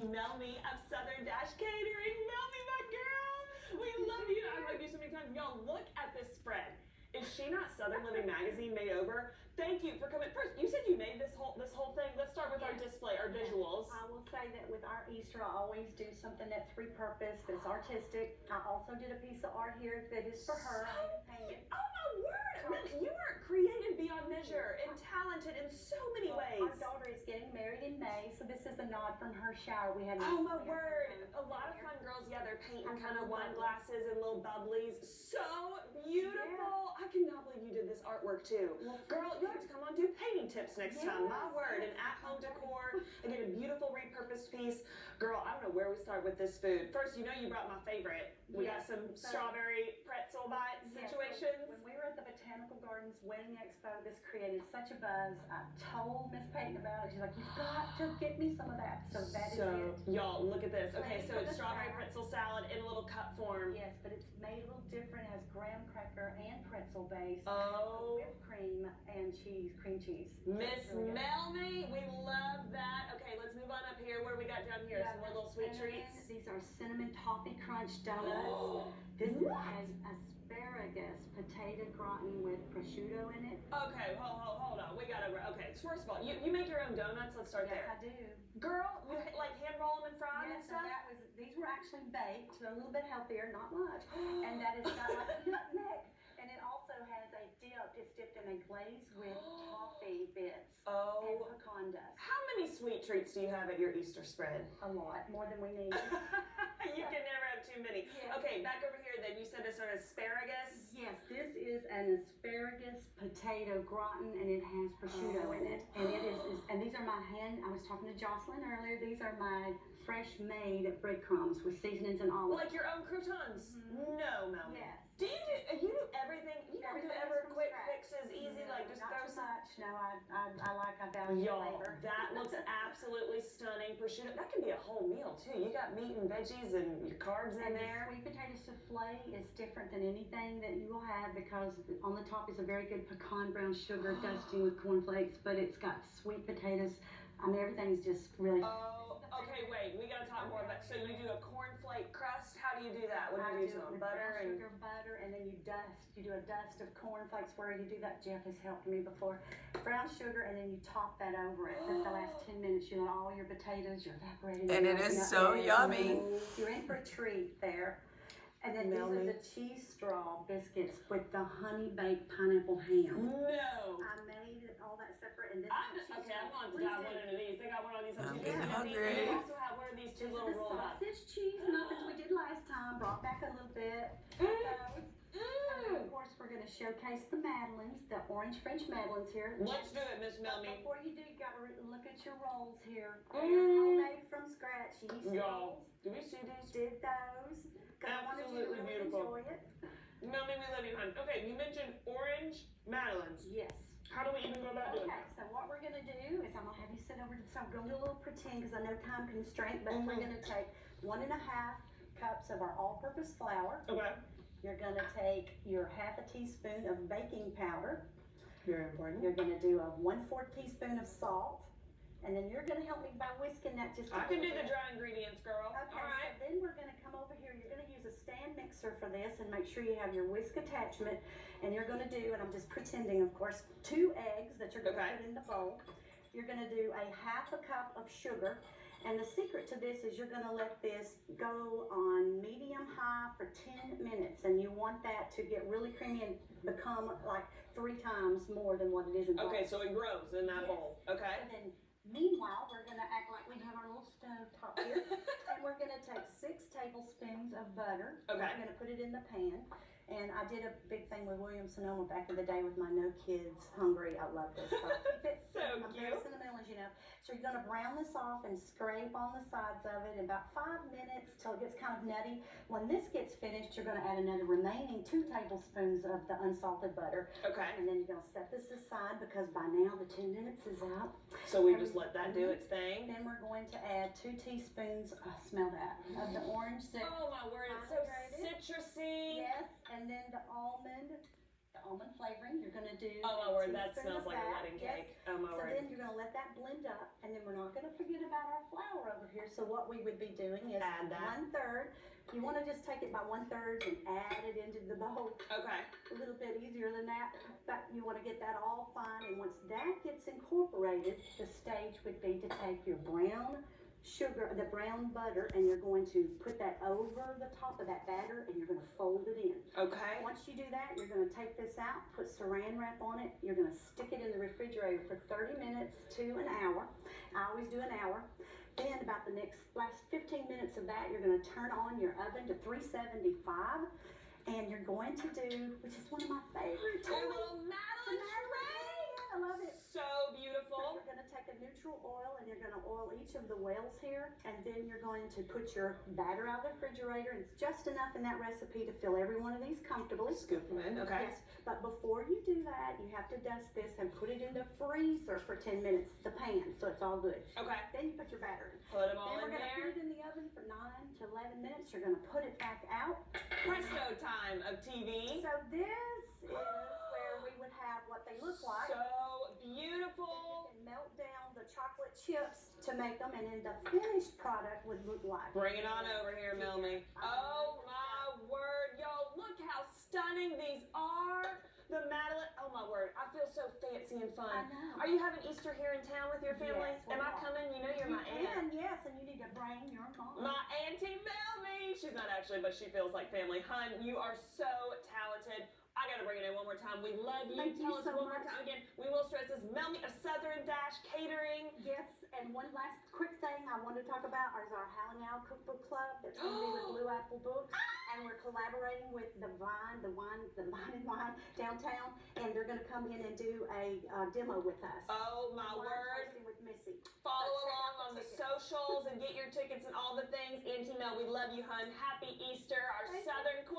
MellMee of Southern Dash Catering. MellMee, my girl. We love you. I love you so many times. Y'all, look at this spread. Is she not Southern Living Magazine made over? Thank you for coming. First, you said you made this whole thing. Let's start with our display, our visuals. I will say that with our Easter, I always do something that's repurposed, that's artistic. I also did a piece of art here that is for her. Oh my word! You are creative beyond measure and talented in so many ways. Our daughter is getting married in May, so this is a nod from her shower. We had. Oh my word! A lot of fun girls. Yeah, they're painting kind of wine glasses and little bubblies. So beautiful! I cannot believe you did this artwork too. Girl, you have to come on do painting tips next time. My word, and at-home decor. Again, a beautiful repurposed piece. Girl, I don't know where we start with this food. First, you know you brought my favorite. We got some strawberry pretzel bite situations. When we were at the Botanical Gardens Wedding Expo, this created such a buzz. I told Miss Peyton about it. She's like, you've got to get me some of that. So that is it. Y'all, look at this. Okay, so it's strawberry pretzel salad in a little cup form. Yes, but it's made a little different. It has graham cracker and pretzel base. Oh. Whipped cream and cheese, cream cheese. Miss MellMee, we love that. Okay, let's move on up here. What do we got down here? Some more little sweet treats. These are cinnamon toffee crunch donuts. This has asparagus potato gratin with prosciutto in it. Okay, hold on. We gotta. Okay, first of all, you make your own donuts. Let's start there. Yes, I do. Girl, you like hand roll them and fry them and stuff? These were actually baked. They're a little bit healthier, not much. And that is got like nutmeg. And it also has a dip. It's dipped in a glaze with toffee bits and pecan dust. How many sweet treats do you have at your Easter spread? A lot, more than we need. You can never have too many. Yes. Okay, back over here then, you said it's an asparagus? Yes, this is an asparagus potato gratin, and it has prosciutto in it. And it is, and these are my I was talking to Jocelyn earlier, these are my fresh made breadcrumbs with seasonings and olives. Like your own croutons? No, MellMee. Yes. Do you do everything? You don't do ever quick fixes, easy, like just not throw too some. much. No, I value flavor. That looks absolutely stunning. Prosciutto, that can be a whole meal too. You got meat and veggies and your carbs in there. The sweet potato souffle is different than anything that you will have because on the top is a very good pecan brown sugar dusting with cornflakes, but it's got sweet potatoes. I mean, everything's just really. Okay, wait. We gotta talk more about. So you do a cornflake crust. How do you do that? What do you do? Some butter and sugar, butter, and then you dust. You do a dust of cornflakes. Where you do that, Jeff has helped me before. Brown sugar, and then you top that over it. For the last 10 minutes, you let all your potatoes, you're evaporating. And it is so yummy. You're in for a treat there. And then these are the cheese straw biscuits with the honey baked pineapple ham. No. I made all that separate, and this I'm going to have one of these. They got one of these. I'm getting hungry. They also have one of these two little rolled up. Sausage cheese muffins we did last time. Brought back a little bit. And of course, we're going to showcase the madeleines, the orange French madeleines here. Let's do it, Miss MellMee. Before you do, you got to look at your rolls here. They're homemade from scratch. Yeast rolls. Do we see these? Did those. Absolutely beautiful. Enjoy it. MellMee, we love you, hon. Okay, you mentioned orange madeleines. Yes. How do we even go about doing that? Okay, so what we're going to do is I'm going to have you sit over to the side. We're going to do a little pretend because I know time constraint, but we're going to take 1.5 cups of our all-purpose flour. Okay. You're going to take your half a teaspoon of baking powder. Very important. You're going to do a 1/4 teaspoon of salt. And then you're going to help me by whisking that just a I can do the dry ingredients, girl. Okay, all right. So then we're going to come over here. You're going to use a stand mixer for this and make sure you have your whisk attachment. And you're going to do, and I'm just pretending, of course, 2 eggs that you're going to put in the bowl. You're going to do a 1/2 cup of sugar. And the secret to this is you're going to let this go on medium-high for 10 minutes. And you want that to get really creamy and become like 3 times more than what it is in the bowl. Okay, so it grows in that bowl. Okay. And then meanwhile, we're going to act like we have our little stove top here. And we're going to take 6 tablespoons of butter. Okay. We're going to put it in the pan. And I did a big thing with Williams-Sonoma back in the day with my No Kids Hungry. I love this. So it's so I'm cute. very sentimental, as you know. So you're going to brown this off and scrape on the sides of it in about 5 minutes till it gets kind of nutty. When this gets finished, you're going to add another remaining 2 tablespoons of the unsalted butter. Okay. And then you're going to set this aside because by now the 10 minutes is up. So we just let that do its thing. Then we're going to add 2 teaspoons, smell that, of the orange zest. Oh my word, it's so citrusy. Yes, and then the almond The almond flavoring, you're gonna do. Oh my a word, that teaspoon smells of like a that. wedding Yes. cake. Oh my So word. then you're gonna let that blend up, and then we're not gonna forget about our flour over here. So what we would be doing is Add that. 1/3. You wanna just take it by 1/3 and add it into the bowl. Okay. A little bit easier than that, but you wanna get that all fine, and once that gets incorporated, the stage would be to take your brown sugar, the brown butter, and you're going to put that over the top of that batter, and you're gonna fold it in. Okay. Once you do that, you're gonna take this out, put saran wrap on it, you're gonna stick it in the refrigerator for 30 minutes to an hour. I always do an hour. Then about the last 15 minutes of that, you're gonna turn on your oven to 375, and you're going to do, which is one of my favorite A little Madeline tray. I love it. So So beautiful. you're gonna take a neutral oil, and you're gonna oil each of the wells here, and then you're going to put your batter out of the refrigerator. It's just enough in that recipe to fill every one of these comfortably. Scoop them in. Okay. Yes, but before you do that, you have to dust this and put it in the freezer for 10 minutes, the pan, so it's all good. Okay. Then you put your batter in. Put them all Then in we're gonna there. put it in the oven for 9 to 11 minutes. You're gonna put it back out. Presto time of TV. So this is where we would have what they look like. So beautiful. And melt down the chocolate chips to make them, and then the finished product would look like. Bring it on over here, MellMee. Oh my word, yo, look how stunning these are. The Madeline, oh my word, I feel so fancy and I fun. know. Are you having Easter here in town with your family? Yes, we Am I are. coming? You know you're my You aunt. can, yes, and you need to bring your mom. My auntie MellMee. She's not actually, but she feels like family. Hun, you are so talented. I gotta bring it in one more time. We love you. Thank you Tell us so one more much. time again. We will stress this. MellMee of Southern Dash Catering. Yes, and one last quick thing I want to talk about is our Hallow Cookbook Club that's going to be with Blue Apple Books, and we're collaborating with the Vine and Wine downtown, and they're going to come in and do a demo with us. Oh my Wine word. tasting with Missy. Follow So check along out on the the tickets. socials and get your tickets and all the things. Auntie Mel, we love you, hun. Happy Easter, our Thank you. Southern queen.